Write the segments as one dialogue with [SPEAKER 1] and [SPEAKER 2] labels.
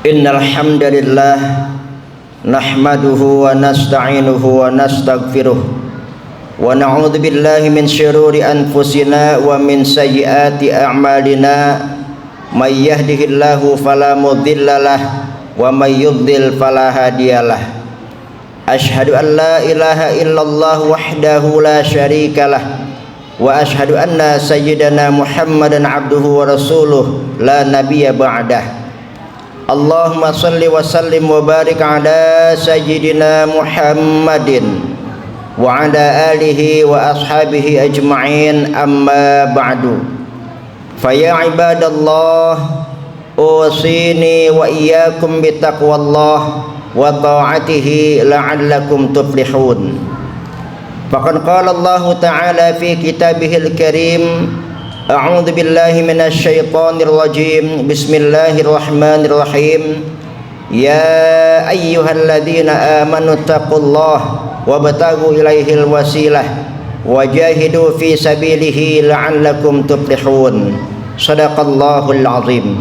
[SPEAKER 1] Innal hamdalillah nahmaduhu wa nasta'inuhu wa nastaghfiruh wa na'udzu billahi min syururi anfusina wa min sayyiati a'malina may yahdihillahu fala mudhillalah wa may yudhlil fala hadiyalah. Asyhadu an la ilaha illallah wahdahu la syarikalah wa asyhadu anna sayyidana Muhammadan abduhu wa rasuluh la nabiyya ba'dah. Allahumma salli wa sallim wa barik ala sayyidina Muhammadin wa ala alihi wa ashabihi ajma'in, amma ba'du. Faya ibadallah, usini wa iyyakum bitaqwallah wa ta'atihi la'allakum tuflihun. Faqad qala Allah ta'ala fi kitabihil karim, a'udzu billahi minasy syaithanir rajim. Bismillahirrahmanirrahim. Ya ayyuhalladzina amanu taqullaha wabtaghu ilaihil wasilah wajahidu fi sabilihi la'allakum tuflihun. Shadaqallahul azim.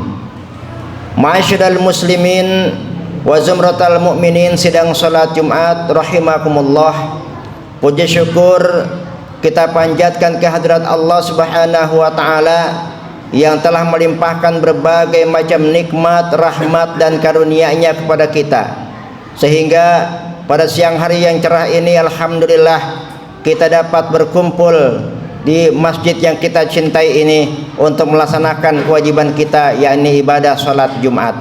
[SPEAKER 1] Ma'asyiral muslimin wa zumratal mu'minin, sidang salat Jumat rahimakumullah. Puji syukur kita panjatkan kehadirat Allah Subhanahu wa taala yang telah melimpahkan berbagai macam nikmat, rahmat dan karunia-Nya kepada kita, sehingga pada siang hari yang cerah ini alhamdulillah kita dapat berkumpul di masjid yang kita cintai ini untuk melaksanakan kewajiban kita, yakni ibadah salat Jumat.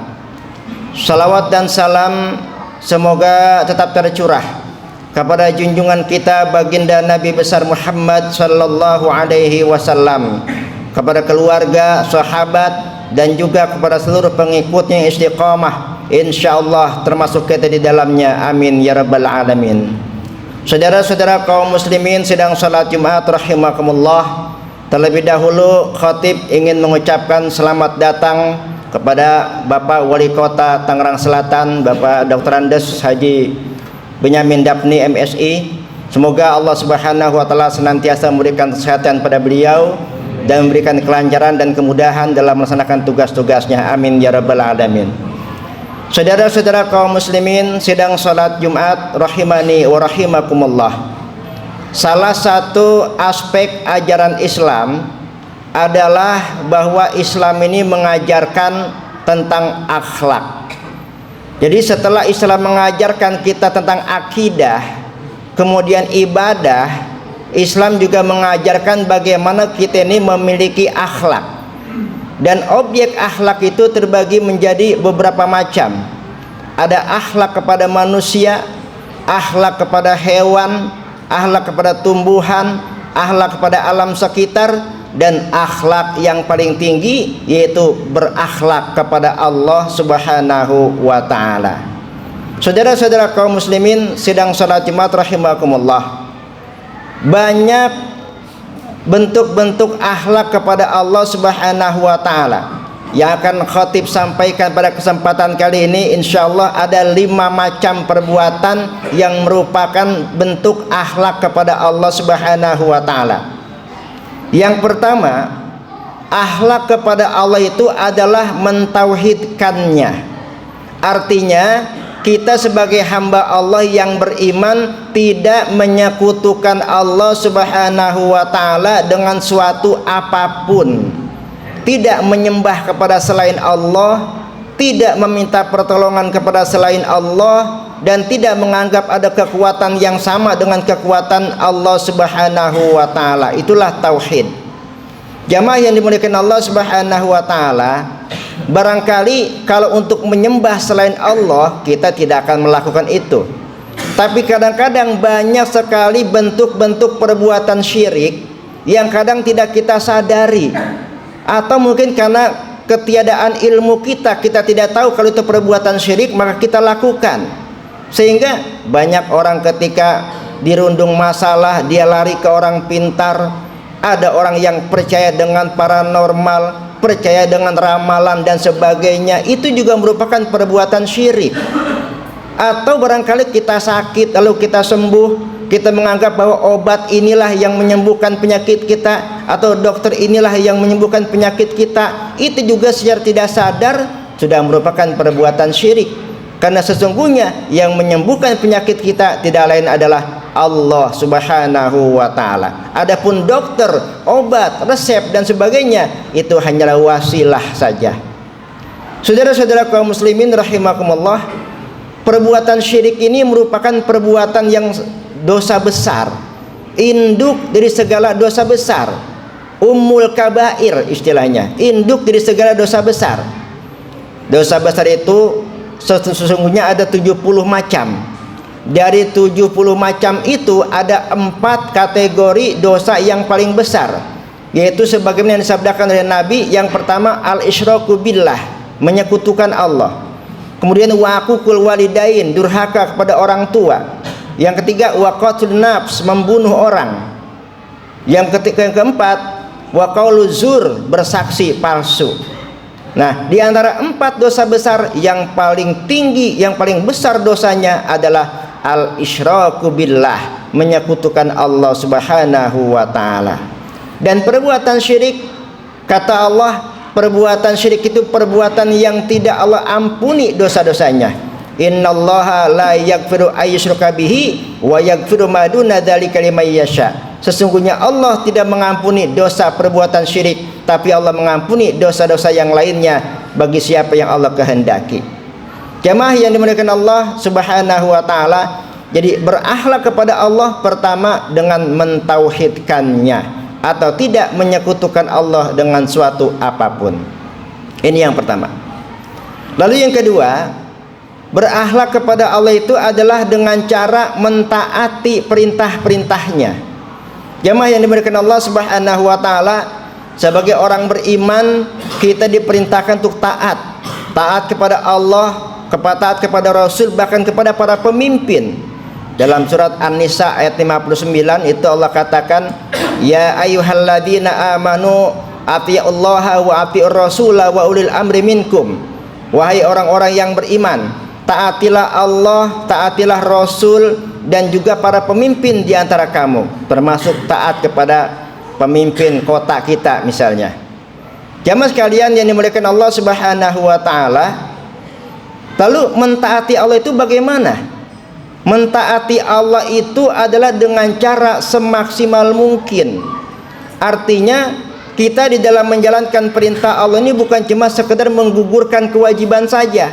[SPEAKER 1] Salawat dan salam semoga tetap tercurah kepada junjungan kita baginda Nabi besar Muhammad sallallahu alaihi wasallam, kepada keluarga, sahabat dan juga kepada seluruh pengikutnya yang istiqamah insyaallah termasuk kita di dalamnya, amin ya rabbal alamin. Saudara-saudara kaum muslimin sedang salat Jumat rahimakumullah, terlebih dahulu khatib ingin mengucapkan selamat datang kepada Bapak Wali Kota Tangerang Selatan, Bapak Dr. Andes Haji Benyamin Dapni MSI. Semoga Allah Subhanahu wa taala senantiasa memberikan kesehatan pada beliau dan memberikan kelancaran dan kemudahan dalam melaksanakan tugas-tugasnya, amin ya rabbal alamin. Saudara-saudara kaum muslimin sidang salat Jumat rahimani wa rahimakumullah. Salah satu aspek ajaran Islam adalah bahwa Islam ini mengajarkan tentang akhlak. Jadi setelah Islam mengajarkan kita tentang akidah, kemudian ibadah, Islam juga mengajarkan bagaimana kita ini memiliki akhlak. Dan objek akhlak itu terbagi menjadi beberapa macam. Ada akhlak kepada manusia, akhlak kepada hewan, akhlak kepada tumbuhan, akhlak kepada alam sekitar, dan akhlak yang paling tinggi yaitu berakhlak kepada Allah Subhanahu wa taala. Saudara-saudara kaum muslimin sidang salat Jumat rahimakumullah, banyak bentuk-bentuk akhlak kepada Allah Subhanahu wa taala yang akan khatib sampaikan pada kesempatan kali ini. Insyaallah ada 5 macam perbuatan yang merupakan bentuk akhlak kepada Allah Subhanahu wa taala. Yang pertama, akhlak kepada Allah itu adalah mentauhidkannya. Artinya kita sebagai hamba Allah yang beriman tidak menyekutukan Allah Subhanahu wa taala dengan suatu apapun, tidak menyembah kepada selain Allah, tidak meminta pertolongan kepada selain Allah, dan tidak menganggap ada kekuatan yang sama dengan kekuatan Allah Subhanahu wa taala. Itulah tauhid. Jamaah yang dimuliakan Allah Subhanahu wa taala, barangkali kalau untuk menyembah selain Allah kita tidak akan melakukan itu. Tapi kadang-kadang banyak sekali bentuk-bentuk perbuatan syirik yang kadang tidak kita sadari, atau mungkin karena ketiadaan ilmu kita tidak tahu kalau itu perbuatan syirik, maka kita lakukan. Sehingga banyak orang ketika dirundung masalah dia lari ke orang pintar. Ada orang yang percaya dengan paranormal, percaya dengan ramalan dan sebagainya. Itu juga merupakan perbuatan syirik. Atau barangkali kita sakit lalu kita sembuh, kita menganggap bahwa obat inilah yang menyembuhkan penyakit kita, atau dokter inilah yang menyembuhkan penyakit kita. Itu juga secara tidak sadar sudah merupakan perbuatan syirik. Karena sesungguhnya yang menyembuhkan penyakit kita tidak lain adalah Allah Subhanahu wa taala. Adapun dokter, obat, resep dan sebagainya itu hanyalah wasilah saja. Saudara-saudara kaum muslimin rahimakumullah, perbuatan syirik ini merupakan perbuatan yang dosa besar, induk dari segala dosa besar, ummul kabair istilahnya, induk dari segala dosa besar. Dosa besar itu sesungguhnya ada 70 macam. Dari 70 macam itu ada 4 kategori dosa yang paling besar, yaitu sebagaimana yang disabdakan oleh Nabi. Yang pertama al-isyraku billah, menyekutukan Allah. Kemudian wa aqul walidain, durhaka kepada orang tua. Yang ketiga wa qatlun nafs, membunuh orang. Yang keempat wa qaulu zur, bersaksi palsu. Nah, di antara 4 dosa besar yang paling tinggi, yang paling besar dosanya adalah al-isyraku billah, menyekutukan Allah Subhanahu wa taala. Dan perbuatan syirik, kata Allah, perbuatan syirik itu perbuatan yang tidak Allah ampuni dosa-dosanya. Innallaha la yaghfiru ayyushraka bihi wa yaghfiru ma duna dzalika liman yasha. Sesungguhnya Allah tidak mengampuni dosa perbuatan syirik, tapi Allah mengampuni dosa-dosa yang lainnya bagi siapa yang Allah kehendaki. Jamaah yang dimuliakan Allah Subhanahu wa taala, jadi berakhlak kepada Allah pertama dengan mentauhidkannya atau tidak menyekutukan Allah dengan suatu apapun. Ini yang pertama. Lalu yang kedua, berakhlak kepada Allah itu adalah dengan cara mentaati perintah-perintahnya. Jamaah yang dimuliakan Allah Subhanahu wa taala, sebagai orang beriman kita diperintahkan untuk taat kepada Allah, taat kepada Rasul, bahkan kepada para pemimpin. Dalam surat An-Nisa ayat 59 itu Allah katakan, ya ayyuhalladzina amanu atiiullaha wa atiiur rasula wa ulil amri minkum. Wahai orang-orang yang beriman, taatilah Allah, taatilah Rasul dan juga para pemimpin di antara kamu, termasuk taat kepada pemimpin kota kita misalnya. Jamaah sekalian yang dimuliakan Allah Subhanahu wa taala, lalu mentaati Allah itu bagaimana? Mentaati Allah itu adalah dengan cara semaksimal mungkin. Artinya kita di dalam menjalankan perintah Allah ini bukan cuma sekedar menggugurkan kewajiban saja,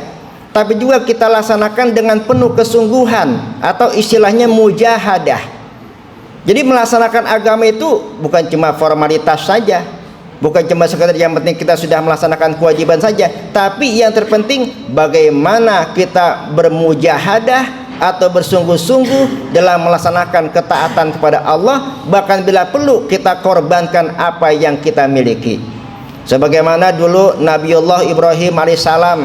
[SPEAKER 1] tapi juga kita laksanakan dengan penuh kesungguhan atau istilahnya mujahadah. Jadi melaksanakan agama itu bukan cuma formalitas saja, bukan cuma sekedar yang penting kita sudah melaksanakan kewajiban saja, tapi yang terpenting bagaimana kita bermujahadah atau bersungguh-sungguh dalam melaksanakan ketaatan kepada Allah, bahkan bila perlu kita korbankan apa yang kita miliki. Sebagaimana dulu Nabiullah Ibrahim alaihissalam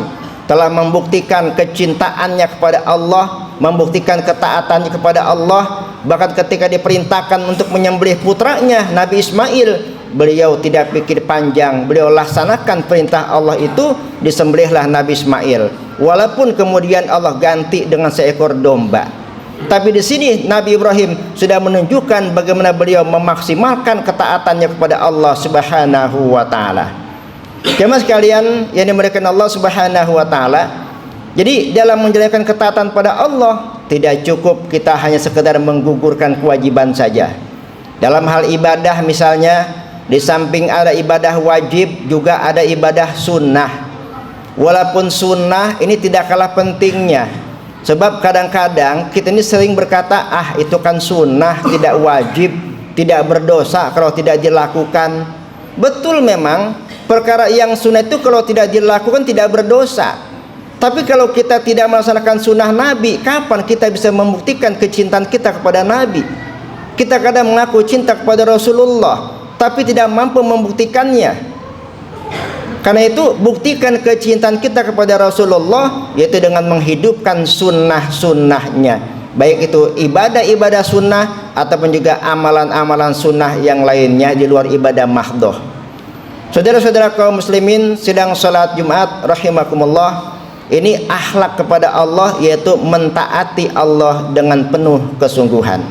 [SPEAKER 1] telah membuktikan kecintaannya kepada Allah, membuktikan ketaatannya kepada Allah. Bahkan ketika diperintahkan untuk menyembelih putranya Nabi Ismail, beliau tidak pikir panjang, beliau laksanakan perintah Allah itu, disembelihlah Nabi Ismail. Walaupun kemudian Allah ganti dengan seekor domba, tapi di sini Nabi Ibrahim sudah menunjukkan bagaimana beliau memaksimalkan ketaatannya kepada Allah Subhanahu wa taala. Jemaah sekalian yang dimuliakan Allah Subhanahu wa taala, jadi dalam menjalankan ketaatan pada Allah tidak cukup kita hanya sekedar menggugurkan kewajiban saja. Dalam hal ibadah misalnya, di samping ada ibadah wajib juga ada ibadah sunnah. Walaupun sunnah ini tidak kalah pentingnya, sebab kadang-kadang kita ini sering berkata, itu kan sunnah, tidak wajib, tidak berdosa kalau tidak dilakukan. Betul, memang perkara yang sunnah itu kalau tidak dilakukan tidak berdosa. Tapi kalau kita tidak melaksanakan sunnah Nabi, kapan kita bisa membuktikan kecintaan kita kepada Nabi? Kita kadang mengaku cinta kepada Rasulullah tapi tidak mampu membuktikannya. Karena itu buktikan kecintaan kita kepada Rasulullah, yaitu dengan menghidupkan sunnah-sunnahnya, baik itu ibadah-ibadah sunnah ataupun juga amalan-amalan sunnah yang lainnya di luar ibadah mahdoh. Saudara-saudara kaum muslimin sedang salat Jumat rahimakumullah, ini akhlak kepada Allah, yaitu mentaati Allah dengan penuh kesungguhan.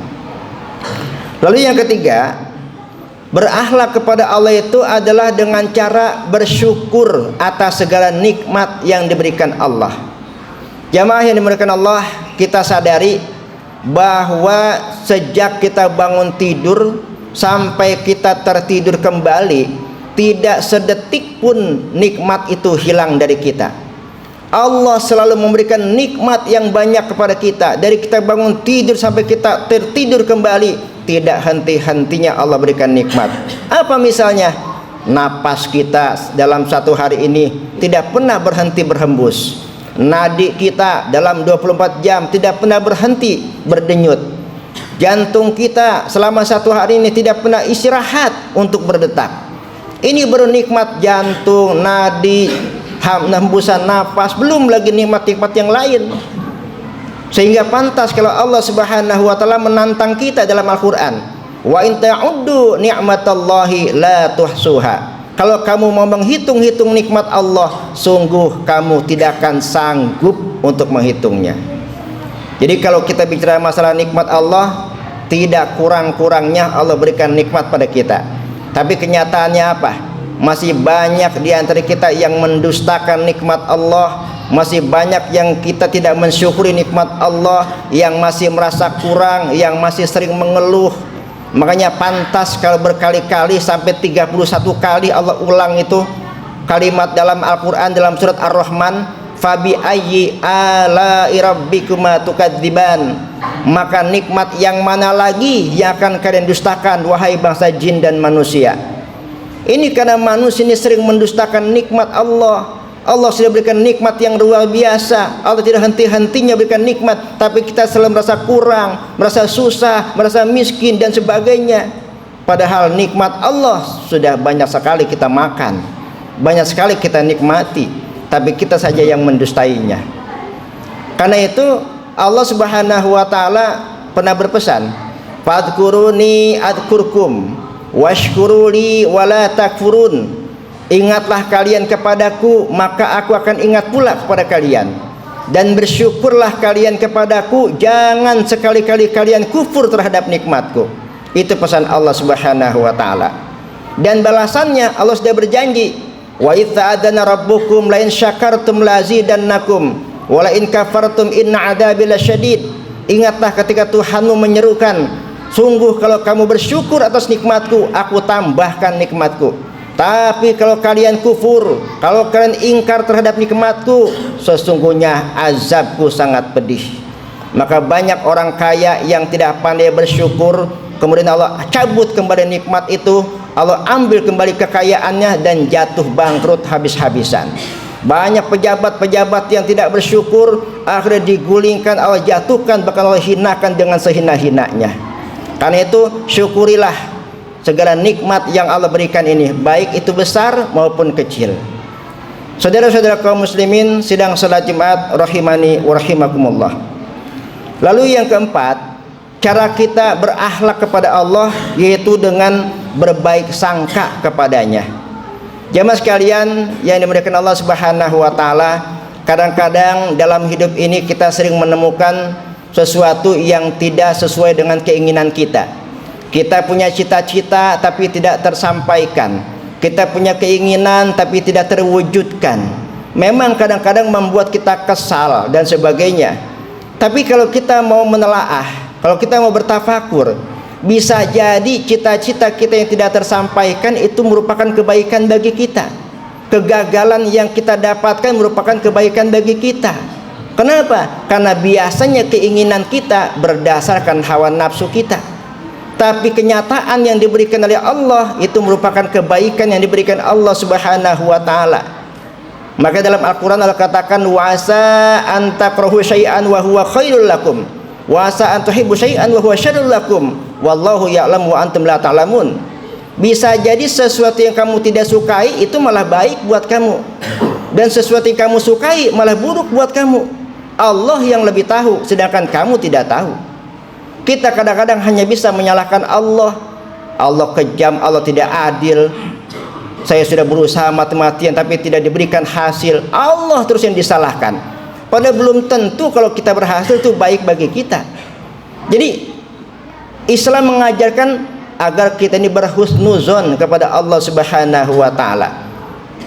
[SPEAKER 1] Lalu yang ketiga, Berakhlak kepada Allah itu adalah dengan cara bersyukur atas segala nikmat yang diberikan Allah. Jamaah yang dimuliakan Allah, kita sadari bahwa sejak kita bangun tidur sampai kita tertidur kembali, tidak sedetik pun nikmat itu hilang dari kita. Allah selalu memberikan nikmat yang banyak kepada kita. Dari kita bangun tidur sampai kita tertidur kembali, tidak henti-hentinya Allah berikan nikmat. Apa misalnya? Napas kita dalam satu hari ini tidak pernah berhenti berhembus. Nadi kita dalam 24 jam tidak pernah berhenti berdenyut. Jantung kita selama satu hari ini tidak pernah istirahat untuk berdetak. Ini baru nikmat jantung, nadi, hembusan napas, belum lagi nikmat-nikmat yang lain. Sehingga pantas kalau Allah Subhanahu wa taala menantang kita dalam Al-Qur'an, wa in ta'uddu ni'matallahi la tuhsuha. Kalau kamu mau menghitung-hitung nikmat Allah, sungguh kamu tidak akan sanggup untuk menghitungnya. Jadi kalau kita bicara masalah nikmat Allah, tidak kurang-kurangnya Allah berikan nikmat pada kita. Tapi kenyataannya apa? Masih banyak di antara kita yang mendustakan nikmat Allah. Masih banyak yang kita tidak mensyukuri nikmat Allah, yang masih merasa kurang, yang masih sering mengeluh. Makanya pantas kalau berkali-kali sampai 31 kali Allah ulang itu kalimat dalam Al-Quran dalam surat Ar-Rahman, fabi ayyi ala'i rabbikuma tukadziban. Maka nikmat yang mana lagi yang akan kalian dustakan wahai bangsa jin dan manusia? Ini karena manusia ini sering mendustakan nikmat Allah. Allah sudah berikan nikmat yang luar biasa. Allah tidak henti-hentinya berikan nikmat, tapi kita selalu merasa kurang, merasa susah, merasa miskin dan sebagainya. Padahal nikmat Allah sudah banyak sekali kita makan, banyak sekali kita nikmati, tapi kita saja yang mendustainya. Karena itu Allah Subhanahu wa taala pernah berpesan, fadhkuruni adkurkum washkuruli wala takfurun. Ingatlah kalian kepadaku, maka aku akan ingat pula kepada kalian. Dan bersyukurlah kalian kepadaku, jangan sekali-kali kalian kufur terhadap nikmatku. Itu pesan Allah Subhanahu wa taala. Dan balasannya Allah sudah berjanji, wa idz ta'adzana rabbukum la in syakartum lazidannakum wa la in kafartum inna adzabi lasyadid. Ingatlah ketika Tuhanmu menyerukan, sungguh kalau kamu bersyukur atas nikmatku, aku tambahkan nikmatku. Tapi kalau kalian kufur, kalau kalian ingkar terhadap nikmatku, sesungguhnya azabku sangat pedih. Maka banyak orang kaya yang tidak pandai bersyukur, kemudian Allah cabut kembali nikmat itu, Allah ambil kembali kekayaannya dan jatuh bangkrut habis-habisan. Banyak pejabat-pejabat yang tidak bersyukur, akhirnya digulingkan, Allah jatuhkan, bahkan Allah hinakan dengan sehina-hinanya. Karena itu syukurilah segala nikmat yang Allah berikan ini, baik itu besar maupun kecil. Saudara-saudara kaum muslimin sidang salat Jumat rahimani wa rahimakumullah. Lalu yang keempat, cara kita berakhlak kepada Allah yaitu dengan berbaik sangka kepadanya. Jamaah sekalian yang dimuliakan Allah Subhanahu wa taala, kadang-kadang dalam hidup ini kita sering menemukan sesuatu yang tidak sesuai dengan keinginan kita. Kita punya cita-cita tapi tidak tersampaikan. Kita punya keinginan tapi tidak terwujudkan. Memang kadang-kadang membuat kita kesal dan sebagainya. Tapi kalau kita mau menelaah, kalau kita mau bertafakur, bisa jadi cita-cita kita yang tidak tersampaikan itu merupakan kebaikan bagi kita. Kegagalan yang kita dapatkan merupakan kebaikan bagi kita. Kenapa? Karena biasanya keinginan kita berdasarkan hawa nafsu kita. Tapi kenyataan yang diberikan oleh Allah itu merupakan kebaikan yang diberikan Allah Subhanahu wa taala. Maka dalam Al-Qur'an Allah katakan, wa'asa an takrahu syai'an wa huwa khairul lakum wa asa an tuhibbu syai'an wa huwa syarrul lakum wallahu ya'lamu wa antum la ta'lamun. Bisa jadi sesuatu yang kamu tidak sukai itu malah baik buat kamu, dan sesuatu yang kamu sukai malah buruk buat kamu. Allah yang lebih tahu, sedangkan kamu tidak tahu. Kita kadang-kadang hanya bisa menyalahkan Allah. Allah kejam, Allah tidak adil. Saya sudah berusaha mati-matian tapi tidak diberikan hasil. Allah terus yang disalahkan. Padahal belum tentu kalau kita berhasil itu baik bagi kita. Jadi Islam mengajarkan agar kita ini berhusnuzon kepada Allah Subhanahu wa taala,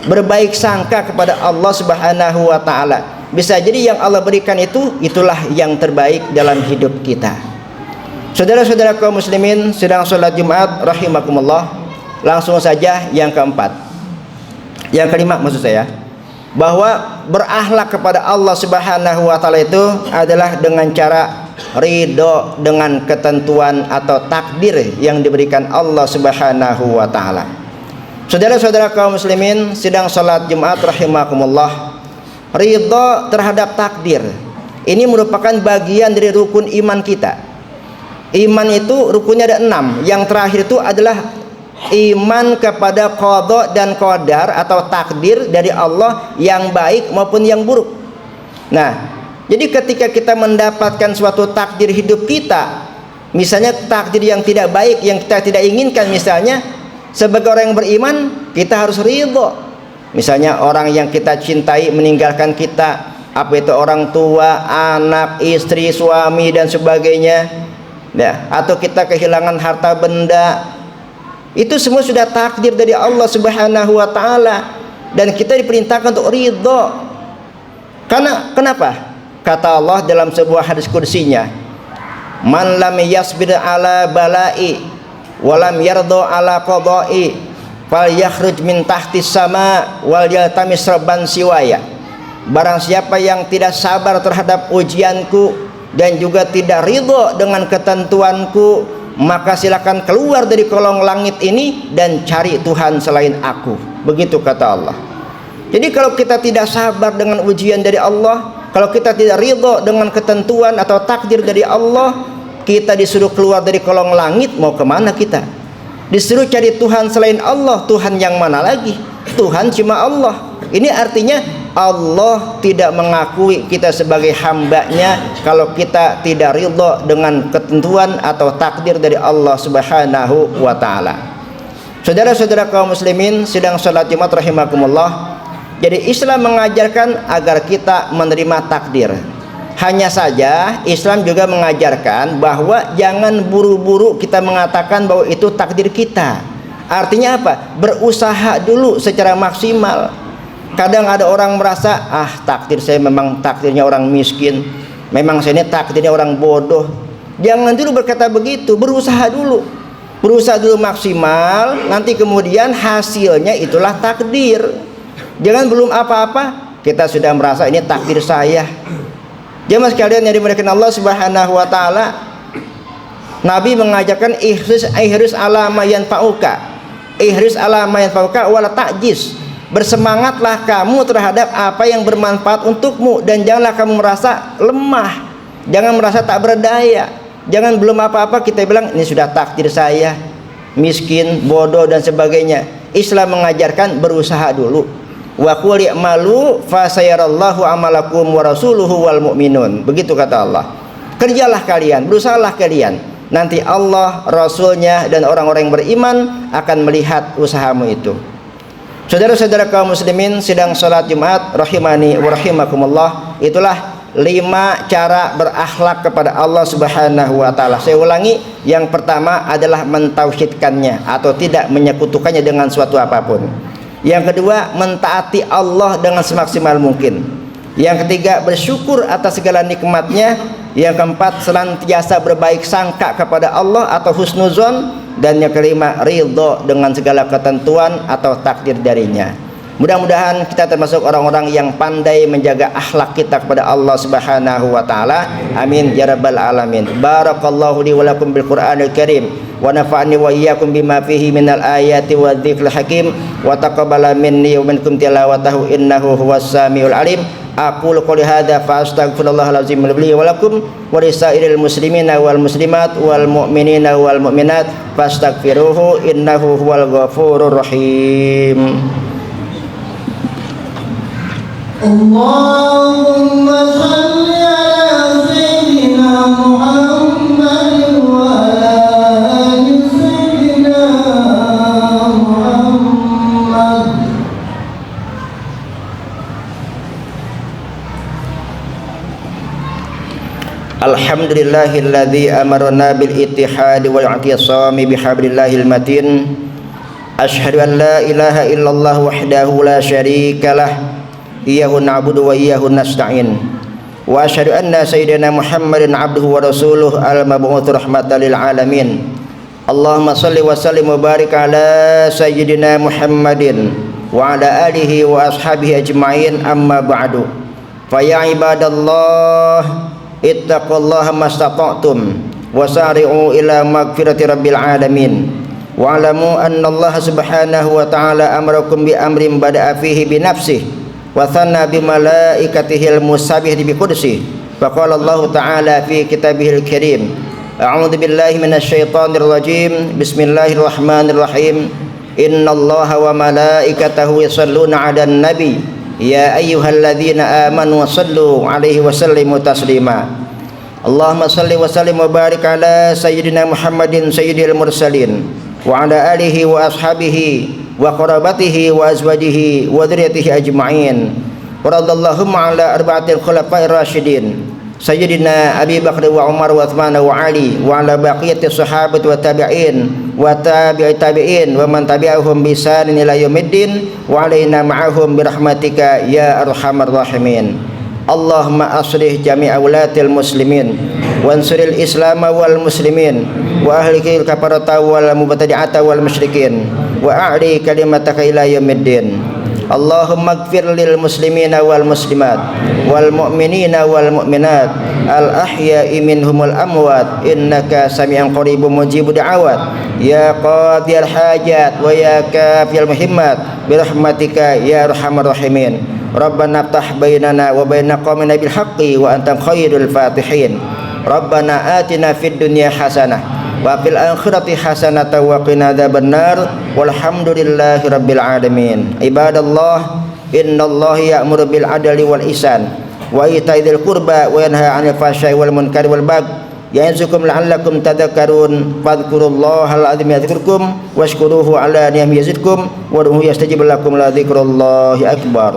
[SPEAKER 1] berbaik sangka kepada Allah Subhanahu wa taala. Bisa jadi yang Allah berikan itulah yang terbaik dalam hidup kita. Saudara-saudara kaum muslimin sedang sholat Jumat rahimakumullah. Langsung saja yang keempat. Yang kelima maksud saya, bahwa berakhlak kepada Allah Subhanahu wa taala itu adalah dengan cara ridho dengan ketentuan atau takdir yang diberikan Allah Subhanahu wa taala. Saudara-saudara kaum muslimin sedang sholat Jumat rahimakumullah, ridho terhadap takdir ini merupakan bagian dari rukun iman kita. Iman itu rukunnya ada 6. Yang terakhir itu adalah iman kepada qada dan qadar atau takdir dari Allah yang baik maupun yang buruk. Nah, jadi ketika kita mendapatkan suatu takdir hidup kita, misalnya takdir yang tidak baik yang kita tidak inginkan, misalnya sebagai orang yang beriman kita harus ridho. Misalnya orang yang kita cintai meninggalkan kita, apa itu orang tua, anak, istri, suami dan sebagainya, ya, atau kita kehilangan harta benda, itu semua sudah takdir dari Allah Subhanahu wa taala dan kita diperintahkan untuk ridho. Karena kenapa? Kata Allah dalam sebuah hadis kursinya, man lam yasbir ala bala'i walam yardo ala qada'i fal yakhruj min tahtis sama wal yaltamis rabban siwaya. Barang siapa yang tidak sabar terhadap ujianku dan juga tidak ridho dengan ketentuanku, maka silakan keluar dari kolong langit ini dan cari Tuhan selain aku. Begitu kata Allah. Jadi kalau kita tidak sabar dengan ujian dari Allah, kalau kita tidak ridho dengan ketentuan atau takdir dari Allah, kita disuruh keluar dari kolong langit, mau kemana kita? Disuruh cari Tuhan selain Allah. Tuhan yang mana lagi? Tuhan cuma Allah. Ini artinya Allah tidak mengakui kita sebagai hambanya kalau kita tidak ridho dengan ketentuan atau takdir dari Allah Subhanahu wa taala. Saudara-saudara kaum muslimin sedang salat Jumat rahimakumullah. Jadi Islam mengajarkan agar kita menerima takdir. Hanya saja Islam juga mengajarkan bahwa jangan buru-buru kita mengatakan bahwa itu takdir kita. Artinya apa? Berusaha dulu secara maksimal. Kadang ada orang merasa, takdir saya memang takdirnya orang miskin, memang saya ini takdirnya orang bodoh. Jangan dulu berkata begitu, berusaha dulu maksimal, nanti kemudian hasilnya itulah takdir. Jangan belum apa-apa kita sudah merasa ini takdir saya. Jemaah sekalian yang dimuliakan Allah Subhanahu wa taala, Nabi mengajarkan ihris ala ma yanfa'uka, ihris ala ma yanfa'uka wala ta'jiz. Bersemangatlah kamu terhadap apa yang bermanfaat untukmu dan janganlah kamu merasa lemah, jangan merasa tak berdaya. Jangan belum apa-apa kita bilang ini sudah takdir saya, miskin, bodoh dan sebagainya. Islam mengajarkan berusaha dulu. Wa qul i'malu fa sayarallahu amalakum wa rasuluhu wal mu'minun. Begitu kata Allah. Kerjalah kalian, berusahalah kalian. Nanti Allah, Rasulnya dan orang-orang yang beriman akan melihat usahamu itu. Saudara-saudara kaum muslimin sedang sholat Jumat rahimani wa rahimakumullah, itulah 5 cara berakhlak kepada Allah Subhanahu wa taala. Saya ulangi, yang pertama adalah mentauhidkannya atau tidak menyekutukannya dengan suatu apapun. Yang kedua, mentaati Allah dengan semaksimal mungkin. Yang ketiga, bersyukur atas segala nikmatnya. Yang keempat, senantiasa berbaik sangka kepada Allah atau husnuzon. Dan yang kelima, ridho dengan segala ketentuan atau takdir darinya. Mudah-mudahan kita termasuk orang-orang yang pandai menjaga akhlak kita kepada Allah Subhanahu wa taala. Amin ya rabbal alamin. Barakallahu li wa lakum bil Qur'anil Karim wa nafa'ani wa iyyakum bima fihi minal ayati wadh-dhikril hakim wa taqabbala minni wa minkum tilawatahu innahu huwas samiul alim. Aqulu qouli hadza fa astaghfirullahal azim li wa lakum wa lisairil muslimina wal muslimat wal mu'minina wal mu'minat fastaghfiruhu innahu huwal ghafurur rahim.
[SPEAKER 2] Allahumma salli ala sayyidina Muhammad wa ala ali sayyidina Muhammad.
[SPEAKER 1] Alhamdulillahilladzi amarna bil ittihadi wal i'tisami bihablillahil matin. Asyhadu an la ilaha illallah wahdahu la syarikalah, iyyahu na'budu wa iyyahu nasta'in. Wa asyhadu anna sayyidina Muhammadan abduhu wa rasuluhu al-mab'uts rahmatan lil alamin. Allahumma shalli wa sallim wa barik ala sayyidina Muhammadin wa ala alihi wa ashabihi ajma'in, amma ba'du. Fa ya ibadallah ittaqullaha mastata'tum wa sari'u ila magfirati rabbil alamin. Wa'lamu anna Allah subhanahu wa ta'ala amarakum bi amrin bada'a fihi bi nafsihi wa thanna bi malaikatihi al-musabbih bi qudsihi. Faqala Allah ta'ala fi kitabihil karim, a'udzu billahi minasy syaithanir rajim. Bismillahirrahmanirrahim. Innallaha wa malaikatahu yusholluna 'alan nabi ya ayyuhalladzina amanu shallu 'alaihi wa sallimu taslima. Allahumma shalli wa sallim wa barik ala sayyidina Muhammadin sayyidil mursalin wa ala alihi wa ashabihi wa qarabatihi wa azwajihi wa dzurriyyatihi ajma'in. Wa radallahu ala arba'atil khulafa'ir rasyidin sayyidina Abi Bakr wa Umar wa Utsman wa Ali wa ala baqiyati sahabati wa tabi'in wa tabi'i tabi'in wa man tabi'ahum bi ihsan ila yaumiddin wa alaina ma'ahum bi rahmatika ya arhamar rahimin. Allahumma aslih jami'a wulatil muslimin wansuril islam wal muslimin wa ahlikil kafarata wal mubtadi'ata wal musyrikin wa a'li kalimataka ila yaumiddin. Allahumma ighfir lil muslimina wal muslimat wal mu'minina wal mu'minat al ahya'i minhumul amwat innaka sami'un qaribun mujibud da'awat ya qadiyal hajat wa ya kafiyal muhimmat bi rahmatika ya arhamar rahimin. Rabbana aftah bainana wa baina qaumina bil haqqi wa antam khairul fatihin. Rabbana atina fid dunya hasanah wa fil akhirati hasanah wa qina adzabannar. Walhamdulillahi rabbil alamin. Ibadallah, innallaha ya'muru bil adli wal ihsan wa ita'i dzil qurba wa yanha 'anil fahsya'i wal munkari wal baghi ya'izukum la'allakum tadhakkarun. Fadhkurullahal azim yadhkurkum washkuruhu ala ni'amihi yazidkum wad'uhu yastajib lakum. La dzikrullahi akbar.